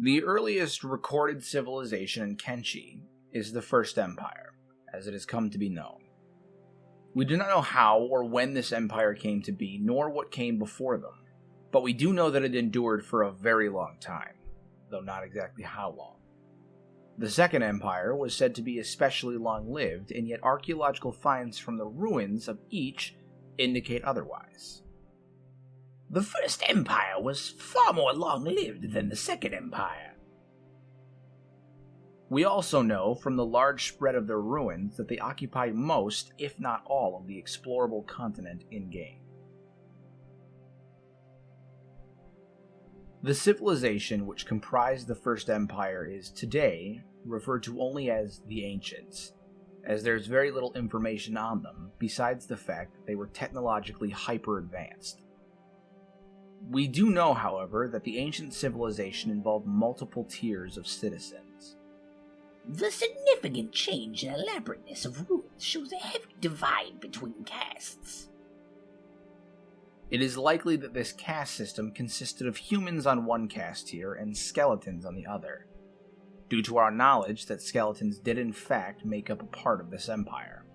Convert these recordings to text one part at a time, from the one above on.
The earliest recorded civilization in Kenshi is the First Empire, as it has come to be known. We do not know how or when this empire came to be, nor what came before them, but we do know that it endured for a very long time, though not exactly how long. The Second Empire was said to be especially long-lived, and yet archaeological finds from the ruins of each indicate otherwise. The First Empire was far more long-lived than the Second Empire. We also know from the large spread of their ruins that they occupied most, if not all, of the explorable continent in-game. The civilization which comprised the First Empire is today referred to only as the Ancients, as there's very little information on them besides the fact that they were technologically hyper-advanced. We do know, however, that the ancient civilization involved multiple tiers of citizens. The significant change in elaborateness of ruins shows a heavy divide between castes. It is likely that this caste system consisted of humans on one caste tier and skeletons on the other, due to our knowledge that skeletons did in fact make up a part of this empire.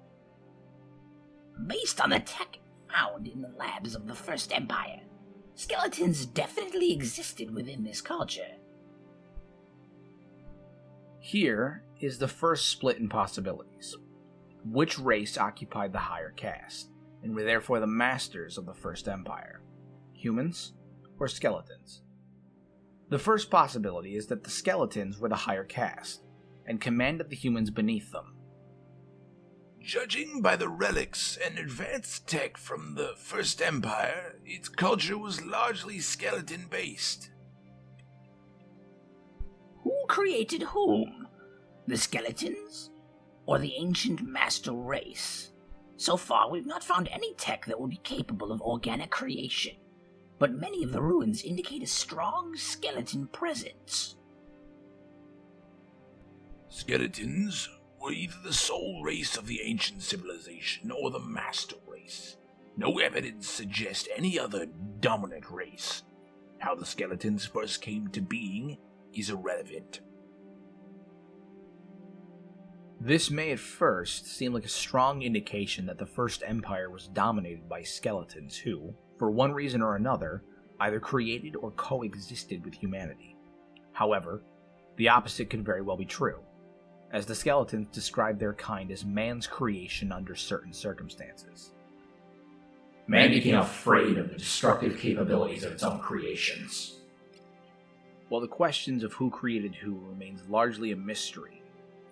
Based on the tech found in the labs of the First Empire, skeletons definitely existed within this culture. Here is the first split in possibilities. Which race occupied the higher caste, and were therefore the masters of the First Empire? Humans or skeletons? The first possibility is that the skeletons were the higher caste, and commanded the humans beneath them. Judging by the relics and advanced tech from the First Empire, its culture was largely skeleton-based. Who created whom? The skeletons? Or the ancient master race? So far, we've not found any tech that would be capable of organic creation, but many of the ruins indicate a strong skeleton presence. Skeletons were either the sole race of the ancient civilization or the master race. No evidence suggests any other dominant race. How the skeletons first came to being is irrelevant. This may at first seem like a strong indication that the First Empire was dominated by skeletons who, for one reason or another, either created or coexisted with humanity. However, the opposite could very well be true, as the skeletons describe their kind as man's creation under certain circumstances. Man became afraid of the destructive capabilities of its own creations. While the questions of who created who remains largely a mystery,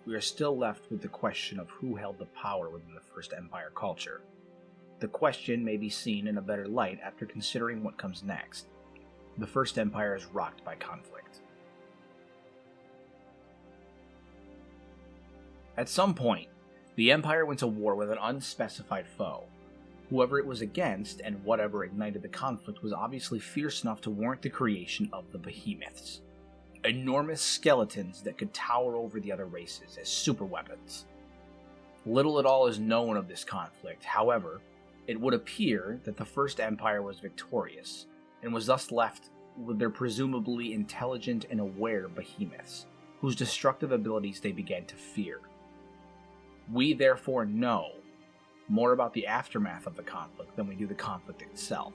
we are still left with the question of who held the power within the First Empire culture. The question may be seen in a better light after considering what comes next. The First Empire is rocked by conflict. At some point, the Empire went to war with an unspecified foe. Whoever it was against and whatever ignited the conflict was obviously fierce enough to warrant the creation of the behemoths. Enormous skeletons that could tower over the other races as superweapons. Little at all is known of this conflict, however, it would appear that the First Empire was victorious, and was thus left with their presumably intelligent and aware behemoths, whose destructive abilities they began to fear. We therefore know more about the aftermath of the conflict than we do the conflict itself,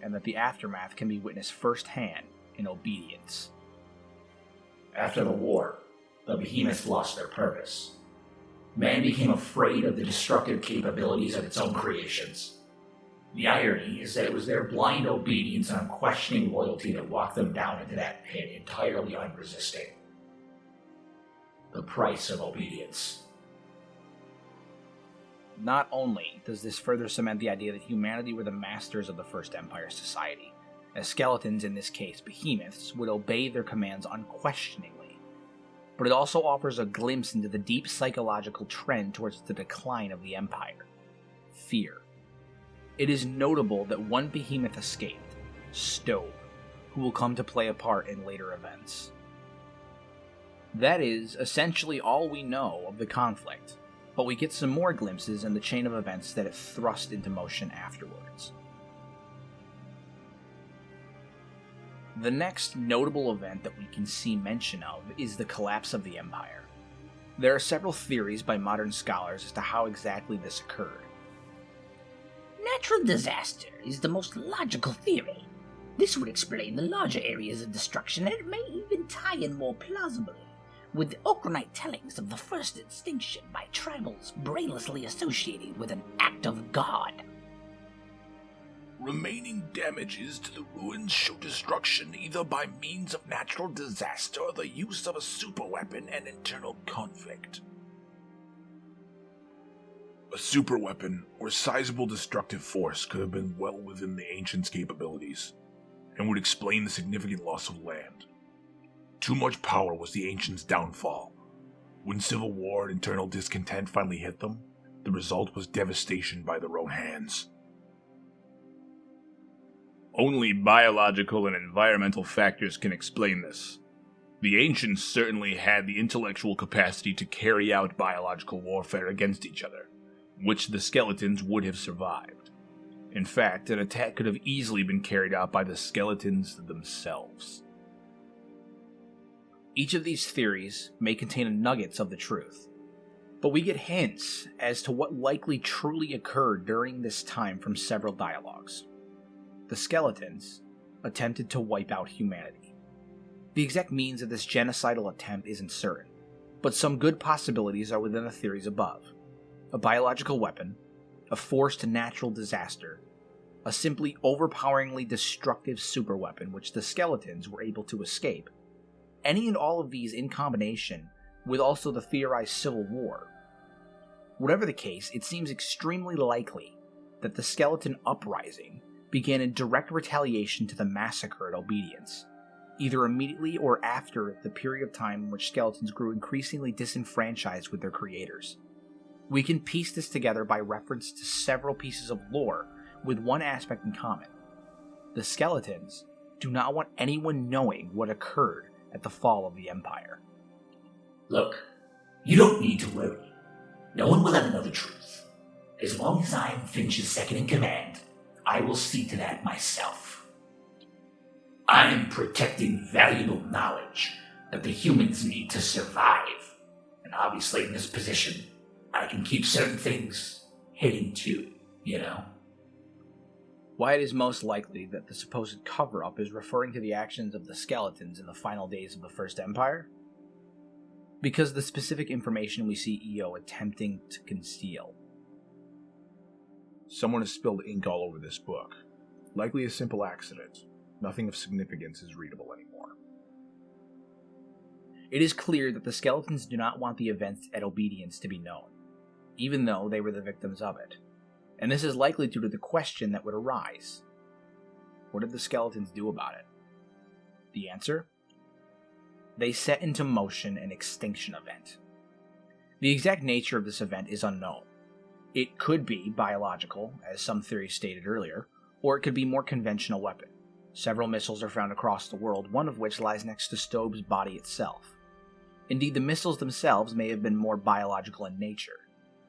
and that the aftermath can be witnessed firsthand in obedience. After the war, the behemoths lost their purpose. Man became afraid of the destructive capabilities of its own creations. The irony is that it was their blind obedience and unquestioning loyalty that walked them down into that pit entirely unresisting. The price of obedience. Not only does this further cement the idea that humanity were the masters of the First Empire society, as skeletons, in this case behemoths, would obey their commands unquestioningly, but it also offers a glimpse into the deep psychological trend towards the decline of the Empire: fear. It is notable that one behemoth escaped, Stove, who will come to play a part in later events. That is essentially all we know of the conflict, but we get some more glimpses in the chain of events that it thrust into motion afterwards. The next notable event that we can see mention of is the collapse of the Empire. There are several theories by modern scholars as to how exactly this occurred. Natural disaster is the most logical theory. This would explain the larger areas of destruction, and it may even tie in more plausibly with the Okranite tellings of the first extinction by tribals brainlessly associated with an act of God. Remaining damages to the ruins show destruction either by means of natural disaster or the use of a superweapon and internal conflict. A superweapon or sizable destructive force could have been well within the Ancients' capabilities, and would explain the significant loss of land. Too much power was the Ancients' downfall. When civil war and internal discontent finally hit them, the result was devastation by their own hands. Only biological and environmental factors can explain this. The Ancients certainly had the intellectual capacity to carry out biological warfare against each other, which the skeletons would have survived. In fact, an attack could have easily been carried out by the skeletons themselves. Each of these theories may contain nuggets of the truth, but we get hints as to what likely truly occurred during this time from several dialogues. The skeletons attempted to wipe out humanity. The exact means of this genocidal attempt isn't certain, but some good possibilities are within the theories above. A biological weapon, a forced natural disaster, a simply overpoweringly destructive superweapon which the skeletons were able to escape. Any and all of these in combination with also the theorized civil war. Whatever the case, it seems extremely likely that the skeleton uprising began in direct retaliation to the massacre at Obedience, either immediately or after the period of time in which skeletons grew increasingly disenfranchised with their creators. We can piece this together by reference to several pieces of lore with one aspect in common. The skeletons do not want anyone knowing what occurred at the fall of the Empire. Look, you don't need to worry. No one will ever know the truth. As long as I am Finch's second in command, I will see to that myself. I am protecting valuable knowledge that the humans need to survive. And obviously in this position, I can keep certain things hidden too, you know? Why it is most likely that the supposed cover-up is referring to the actions of the skeletons in the final days of the First Empire? Because the specific information we see EO attempting to conceal. Someone has spilled ink all over this book. Likely a simple accident. Nothing of significance is readable anymore. It is clear that the skeletons do not want the events at Obedience to be known, even though they were the victims of it. And this is likely due to the question that would arise. What did the skeletons do about it? The answer? They set into motion an extinction event. The exact nature of this event is unknown. It could be biological, as some theories stated earlier, or it could be more conventional weapon. Several missiles are found across the world, one of which lies next to Stobe's body itself. Indeed, the missiles themselves may have been more biological in nature.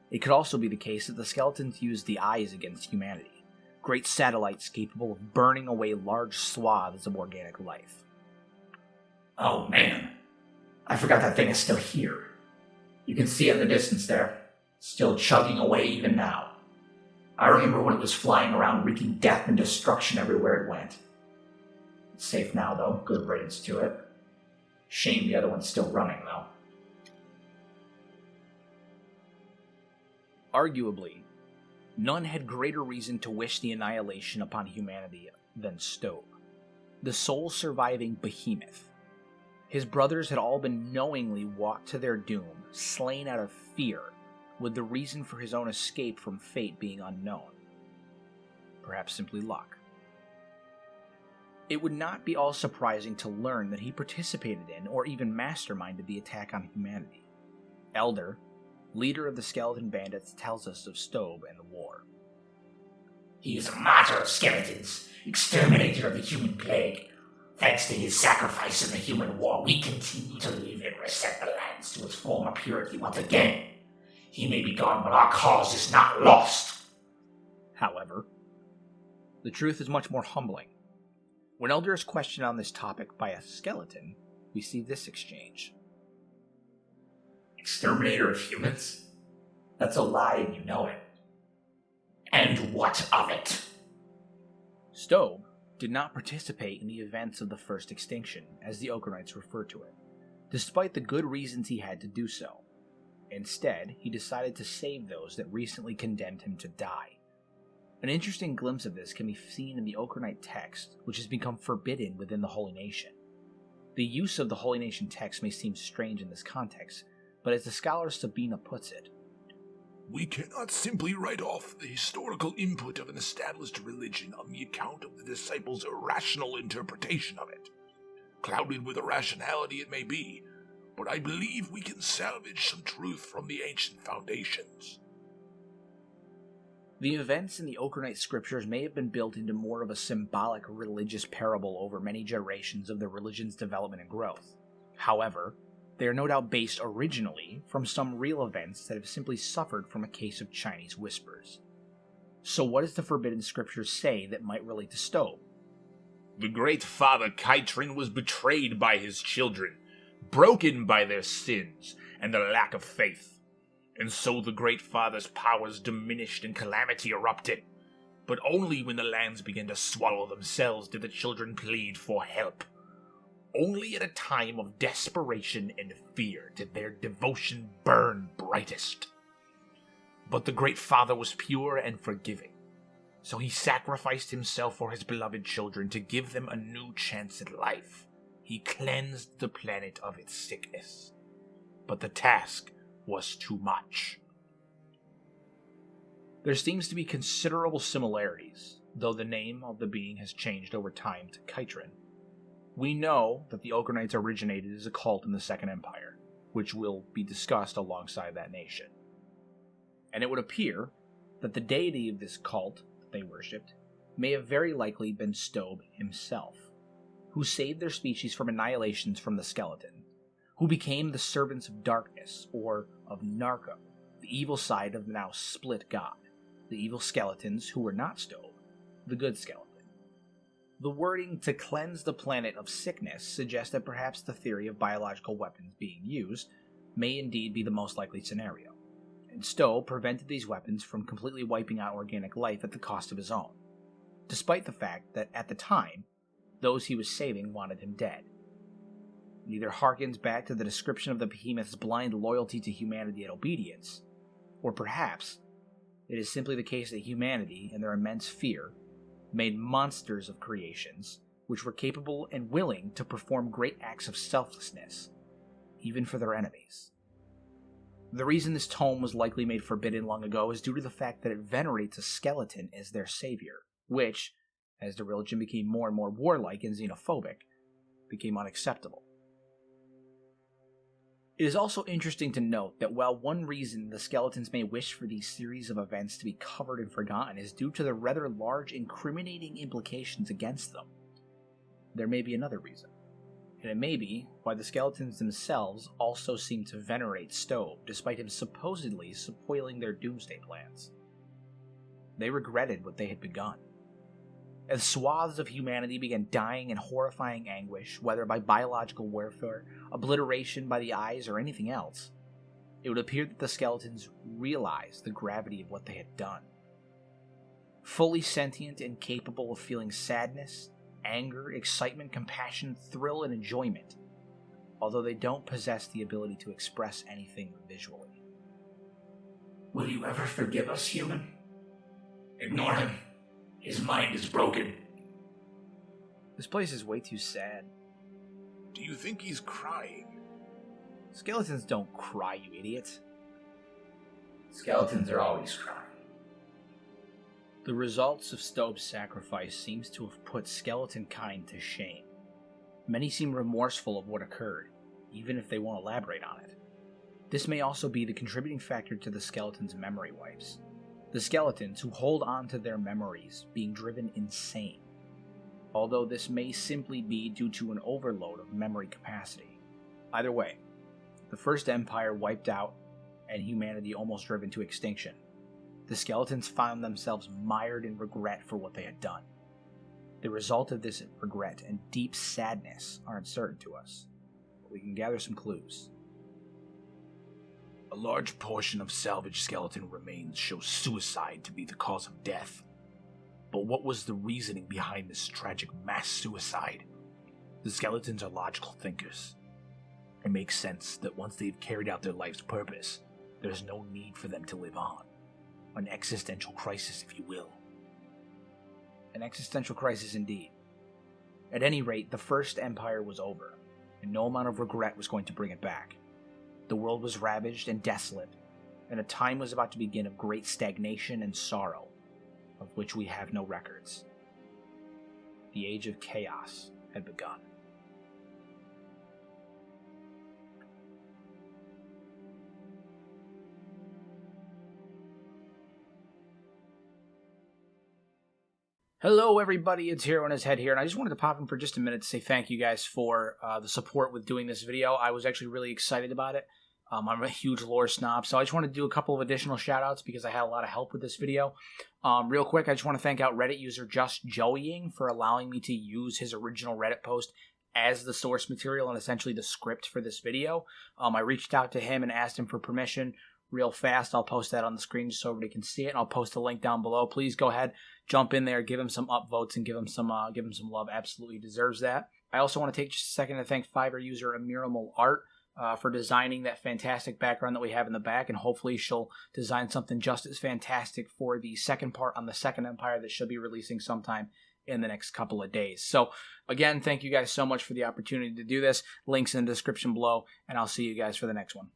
It could also be the case that the skeletons used the eyes against humanity, great satellites capable of burning away large swaths of organic life. Oh man, I forgot that thing is still here. You can see it in the distance there, still chugging away even now. I remember when it was flying around wreaking death and destruction everywhere it went. It's safe now though, good riddance to it. Shame the other one's still running though. Arguably, none had greater reason to wish the annihilation upon humanity than Stobe, the sole surviving behemoth. His brothers had all been knowingly walked to their doom, slain out of fear, with the reason for his own escape from fate being unknown. Perhaps simply luck. It would not be all surprising to learn that he participated in or even masterminded the attack on humanity. Elder, leader of the skeleton bandits, tells us of Stobe and the war. He is a martyr of skeletons, exterminator of the human plague. Thanks to his sacrifice in the human war, we continue to live and reset the lands to its former purity once again. He may be gone, but our cause is not lost. However, the truth is much more humbling. When Elder is questioned on this topic by a skeleton, we see this exchange. Exterminator of humans? That's a lie and you know it. And what of it? Stobe did not participate in the events of the first extinction, as the Oakerites refer to it, despite the good reasons he had to do so. Instead, he decided to save those that recently condemned him to die. An interesting glimpse of this can be seen in the Oakernite text, which has become forbidden within the Holy Nation. The use of the Holy Nation text may seem strange in this context, but as the scholar Sabina puts it, we cannot simply write off the historical input of an established religion on the account of the disciples' irrational interpretation of it. Clouded with irrationality it may be, but I believe we can salvage some truth from the ancient foundations. The events in the Oakernite scriptures may have been built into more of a symbolic religious parable over many generations of the religion's development and growth. However, they are no doubt based originally from some real events that have simply suffered from a case of Chinese whispers. So what does the Forbidden Scriptures say that might relate to Stobe? The great father Kaitrin was betrayed by his children, broken by their sins and their lack of faith. And so the great father's powers diminished and calamity erupted. But only when the lands began to swallow themselves did the children plead for help. Only at a time of desperation and fear did their devotion burn brightest. But the great father was pure and forgiving, so he sacrificed himself for his beloved children to give them a new chance at life. He cleansed the planet of its sickness. But the task was too much. There seems to be considerable similarities, though the name of the being has changed over time to Kaitrin. We know that the Oakernites originated as a cult in the Second Empire, which will be discussed alongside that nation. And it would appear that the deity of this cult that they worshipped may have very likely been Stobe himself, who saved their species from annihilations from the skeleton, who became the servants of darkness, or of Narco, the evil side of the now split god, the evil skeletons who were not Stobe, the good skeleton. The wording "to cleanse the planet of sickness" suggests that perhaps the theory of biological weapons being used may indeed be the most likely scenario, and Stowe prevented these weapons from completely wiping out organic life at the cost of his own, despite the fact that at the time, those he was saving wanted him dead. It either harkens back to the description of the behemoth's blind loyalty to humanity and obedience, or perhaps it is simply the case that humanity, in their immense fear, made monsters of creations which were capable and willing to perform great acts of selflessness, even for their enemies. The reason this tome was likely made forbidden long ago is due to the fact that it venerates a skeleton as their savior, which, as the religion became more and more warlike and xenophobic, became unacceptable. It is also interesting to note that while one reason the skeletons may wish for these series of events to be covered and forgotten is due to the rather large incriminating implications against them, there may be another reason, and it may be why the skeletons themselves also seem to venerate Stobe despite him supposedly spoiling their doomsday plans. They regretted what they had begun. As swaths of humanity began dying in horrifying anguish, whether by biological warfare, obliteration by the eyes, or anything else, it would appear that the skeletons realized the gravity of what they had done. Fully sentient and capable of feeling sadness, anger, excitement, compassion, thrill, and enjoyment, although they don't possess the ability to express anything visually. Will you ever forgive us, human? Ignore him. His mind is broken. This place is way too sad. Do you think he's crying? Skeletons don't cry, you idiot. Skeletons are always crying. The results of Stobe's sacrifice seems to have put skeleton kind to shame. Many seem remorseful of what occurred, even if they won't elaborate on it. This may also be the contributing factor to the skeleton's memory wipes. The skeletons who hold on to their memories being driven insane, although this may simply be due to an overload of memory capacity. Either way, the First Empire wiped out and humanity almost driven to extinction. The skeletons found themselves mired in regret for what they had done. The result of this regret and deep sadness aren't certain to us, but we can gather some clues. A large portion of salvaged skeleton remains show suicide to be the cause of death. But what was the reasoning behind this tragic mass suicide? The skeletons are logical thinkers. It makes sense that once they've carried out their life's purpose, there's no need for them to live on. An existential crisis, if you will. An existential crisis indeed. At any rate, the First Empire was over, and no amount of regret was going to bring it back. The world was ravaged and desolate, and a time was about to begin of great stagnation and sorrow, of which we have no records. The age of chaos had begun. Hello everybody, it's Hero in His Head here, and I just wanted to pop in for just a minute to say thank you guys for the support with doing this video. I was actually really excited about it. I'm a huge lore snob, so I just wanted to do a couple of additional shout-outs because I had a lot of help with this video. Real quick, I just want to thank out Reddit user Just Joeying for allowing me to use his original Reddit post as the source material and essentially the script for this video. I reached out to him and asked him for permission real fast. I'll post that on the screen just so everybody can see it, and I'll post a link down below. Please go ahead, jump in there, give him some upvotes, and give him some love. Absolutely deserves that. I also want to take just a second to thank Fiverr user Amiramal Art for designing that fantastic background that we have in the back, and hopefully she'll design something just as fantastic for the second part on the Second Empire that she'll be releasing sometime in the next couple of days. So again, thank you guys so much for the opportunity to do this. Links in the description below, and I'll see you guys for the next one.